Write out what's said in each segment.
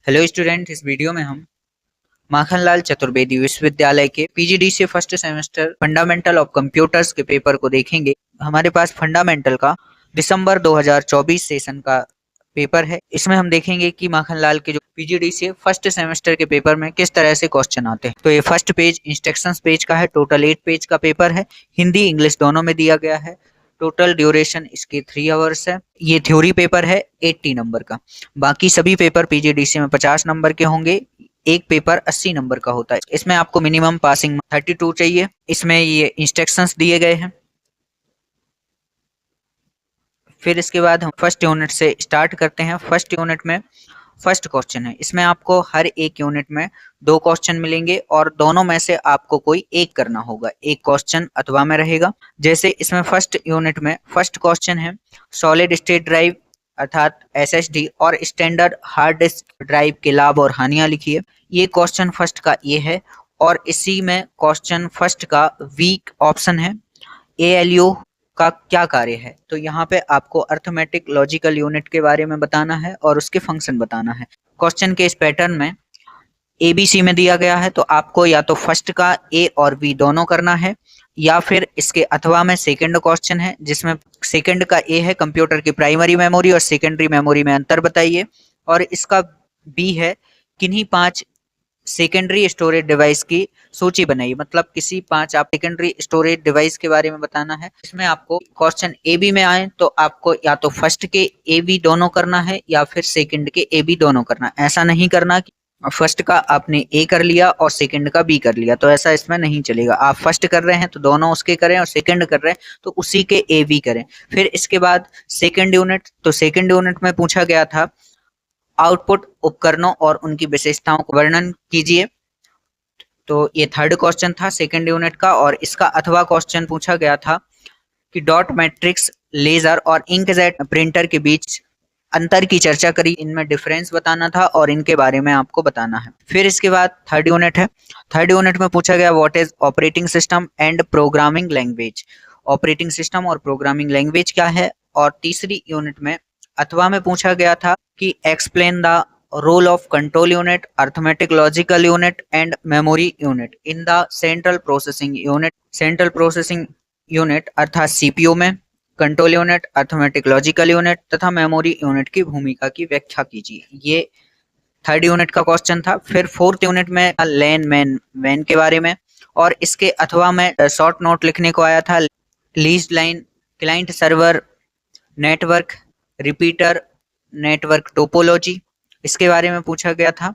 Hello student, इस video में हम माखनलाल चतुर्वेदी विश्वविद्यालय के PGDCA first semester fundamental of computers के पेपर को देखेंगे। हमारे पास फंडामेंटल का दिसंबर 2024 सेशन का पेपर है। इसमें हम देखेंगे कि माखनलाल के जो पीजीडीसीए फर्स्ट सेमेस्टर के पेपर में किस तरह से क्वेश्चन आते हैं। तो ये फर्स्ट पेज इंस्ट्रक्शंस पेज का है। टोटल 8 पेज का पेपर है। हिंदी इंग्लिश दोनों में दिया गया है। टोटल ड्यूरेशन इसकी 3 आवर्स है। ये थ्योरी पेपर है 80 नंबर का। बाकी सभी पेपर पीजीडीसीए में 50 नंबर के होंगे। एक पेपर 80 नंबर का होता है। इसमें आपको मिनिमम पासिंग 32 चाहिए। इसमें ये इंस्ट्रक्शंस दिए गए हैं। फिर इसके बाद हम फर्स्ट यूनिट से स्टार्ट करते हैं। फर्स्ट यूनिट में फर्स्ट क्वेश्चन है। इसमें आपको हर एक यूनिट में 2 क्वेश्चन मिलेंगे और दोनों में से आपको कोई एक करना होगा। एक क्वेश्चन अथवा में रहेगा। जैसे इसमें फर्स्ट यूनिट में फर्स्ट क्वेश्चन है सॉलिड स्टेट ड्राइव अर्थात एसएसडी और स्टैंडर्ड हार्ड डिस्क ड्राइव के लाभ और हानियां लिखिए। ये क्वेश्चन फर्स्ट का ये है और इसी में क्वेश्चन फर्स्ट का वीक ऑप्शन है एएलयू का क्या कार्य है। तो यहाँ पे आपको अर्थमेटिक लॉजिकल यूनिट के बारे में बताना है और उसके फंक्शन बताना है। क्वेश्चन के इस पैटर्न में एबीसी में दिया गया है, तो आपको या तो फर्स्ट का ए और बी दोनों करना है या फिर इसके अथवा में सेकंड क्वेश्चन है जिसमें सेकंड का ए है कंप्यूटर की प्राइमरी मेमोरी और सेकेंडरी मेमोरी में अंतर बताइए, और इसका बी है किन्हीं 5 सेकेंडरी स्टोरेज डिवाइस की सूची बनाइए। मतलब किसी 5 आप सेकेंडरी स्टोरेज डिवाइस के बारे में बताना है। इसमें आपको क्वेश्चन ए बी में आए तो आपको या तो फर्स्ट के ए बी दोनों करना है या फिर सेकंड के ए बी दोनों करना। ऐसा नहीं करना कि फर्स्ट का आपने ए कर लिया और सेकंड का बी कर लिया, तो ऐसा इसमें नहीं चलेगा। आप फर्स्ट कर रहे हैं तो दोनों उसके करें और सेकंड कर रहे हैं तो उसी के ए बी करें। फिर इसके बाद सेकंड यूनिट, तो सेकंड यूनिट में पूछा गया था आउटपुट उपकरणों और उनकी विशेषताओं का वर्णन कीजिए। तो ये थर्ड क्वेश्चन था सेकंड यूनिट का और इसका अथवा क्वेश्चन पूछा गया था कि डॉट मैट्रिक्स लेजर और इंकजेट प्रिंटर के बीच अंतर की चर्चा करी। इनमें डिफरेंस बताना था और इनके बारे में आपको बताना है। फिर इसके बाद थर्ड यूनिट है। थर्ड यूनिट में पूछा गया what is operating system and programming language. Operating system और प्रोग्रामिंग लैंग्वेज क्या है। और तीसरी यूनिट में अथवा में पूछा गया था कि explain the role of control unit, arithmetic logical unit and memory unit in the central processing unit. Central processing unit अर्थात सीपीयू में, control unit, arithmetic logical unit तथा मेमोरी यूनिट की भूमिका की व्याख्या कीजिए। ये थर्ड यूनिट का क्वेश्चन था। फिर फोर्थ यूनिट में लैन मैन वैन के बारे में और इसके अथवा में शॉर्ट नोट लिखने को आया था lease line, client server network, repeater network topology, इसके बारे में पूछा गया था,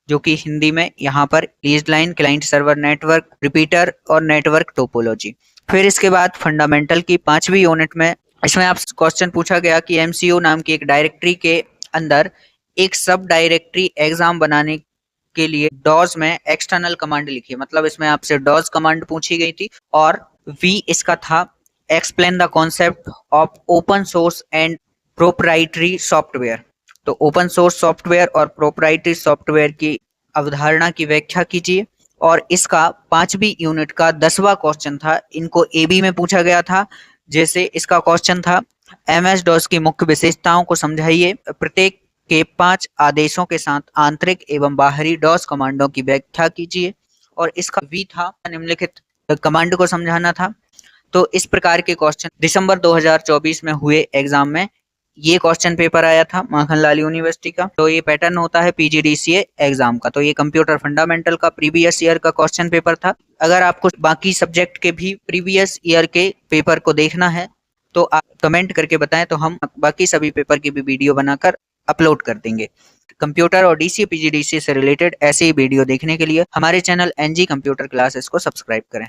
जो कि हिंदी में यहाँ पर lease line, client server network, repeater और नेटवर्क टोपोलॉजी। फिर इसके बाद फंडामेंटल की 5वीं यूनिट में इसमें आप क्वेश्चन पूछा गया कि एमसीयू नाम की एक डायरेक्टरी के अंदर एक सब डायरेक्टरी एग्जाम बनाने के लिए डॉज में एक्सटर्नल कमांड लिखिए। मतलब इसमें आपसे डॉज कमांड पूछी गई थी और वी इसका था explain the concept of open source and proprietary software. तो ओपन सोर्स सॉफ्टवेयर और प्रोप्राइटरी सॉफ्टवेयर की अवधारणा की व्याख्या कीजिए। और इसका 5वीं यूनिट का 10वां क्वेश्चन था। इनको एबी में पूछा गया था। जैसे इसका क्वेश्चन था एमएस डॉस की मुख्य विशेषताओं को समझाइए। प्रत्येक के 5 आदेशों के साथ आंतरिक एवं बाहरी डॉस कमांडों की व्याख्या कीजिए। और इसका वी था निम्नलिखित कमांड को समझाना था। तो इस प्रकार के क्वेश्चन दिसंबर 2024 में हुए एग्जाम में ये क्वेश्चन पेपर आया था माखनलाल यूनिवर्सिटी का। तो ये पैटर्न होता है पीजीडीसीए एग्जाम का। तो ये कंप्यूटर फंडामेंटल का प्रीवियस ईयर का क्वेश्चन पेपर था। अगर आपको बाकी सब्जेक्ट के भी प्रीवियस ईयर के पेपर को देखना है तो आप कमेंट करके बताएं, तो हम बाकी सभी पेपर की भी वीडियो बनाकर अपलोड कर देंगे। कंप्यूटर और डीसीए पीजीडीसीए से रिलेटेड ऐसे ही वीडियो देखने के लिए हमारे चैनल एनजी कंप्यूटर क्लासेस को सब्सक्राइब करें।